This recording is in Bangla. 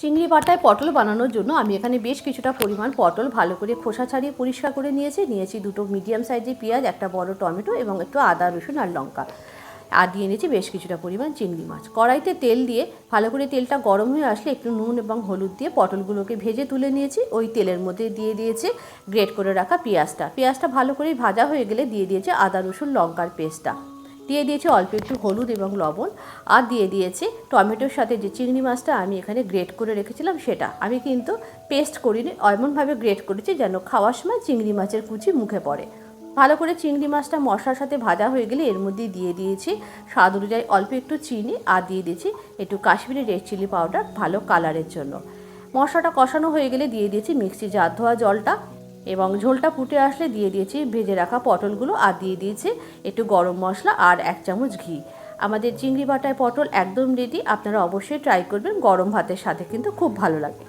চিংড়ি বাটায় পটল বানানোর জন্য আমি এখানে বেশ কিছুটা পরিমাণ পটল ভালো করে খোসা ছাড়িয়ে পরিষ্কার করে নিয়েছি দুটো মিডিয়াম সাইজের পেঁয়াজ, একটা বড় টমেটো এবং একটু আদা রসুন আর লঙ্কা। আর দিয়ে নিয়েছি বেশ কিছুটা পরিমাণ চিংড়ি মাছ। কড়াইতে তেল দিয়ে ভালো করে তেলটা গরম হয়ে আসলে একটু নুন এবং হলুদ দিয়ে পটলগুলোকে ভেজে তুলে নিয়েছি। ওই তেলের মধ্যে দিয়ে দিয়েছি গ্রেট করে রাখা পেঁয়াজটা ভালো করে ভাজা হয়ে গেলে দিয়ে দিয়েছি আদা রসুন লঙ্কার পেস্টটা, দিয়ে দিয়েছি অল্প একটু হলুদ এবং লবণ, আর দিয়ে দিয়েছি টমেটোর সাথে যে চিংড়ি মাছটা আমি এখানে গ্রেট করে রেখেছিলাম সেটা। আমি কিন্তু পেস্ট করিনি, এমনভাবে গ্রেট করেছি যেন খাওয়ার সময় চিংড়ি মাছের কুচি মুখে পড়ে। ভালো করে চিংড়ি মাছটা মশলার সাথে ভাজা হয়ে গেলে এর মধ্যে দিয়ে দিয়েছি স্বাদ অনুযায়ী অল্প একটু চিনি, আর দিয়ে দিয়েছি একটু কাশ্মীরি রেড চিলি পাউডার ভালো কালারের জন্য। মশলাটা কষানো হয়ে গেলে দিয়ে দিয়েছি মিক্সি জার ধোয়া জলটা, এবং ঝোলটা ফুটে আসলে দিয়ে দিয়েছি ভেজে রাখা পটলগুলো, আর দিয়ে দিয়েছি একটু গরম মশলা আর 1 চামচ ঘি। আমাদের চিংড়ি বাটায় পটল একদম রেডি। আপনারা অবশ্যই ট্রাই করবেন, গরম ভাতের সাথে কিন্তু খুব ভালো লাগে।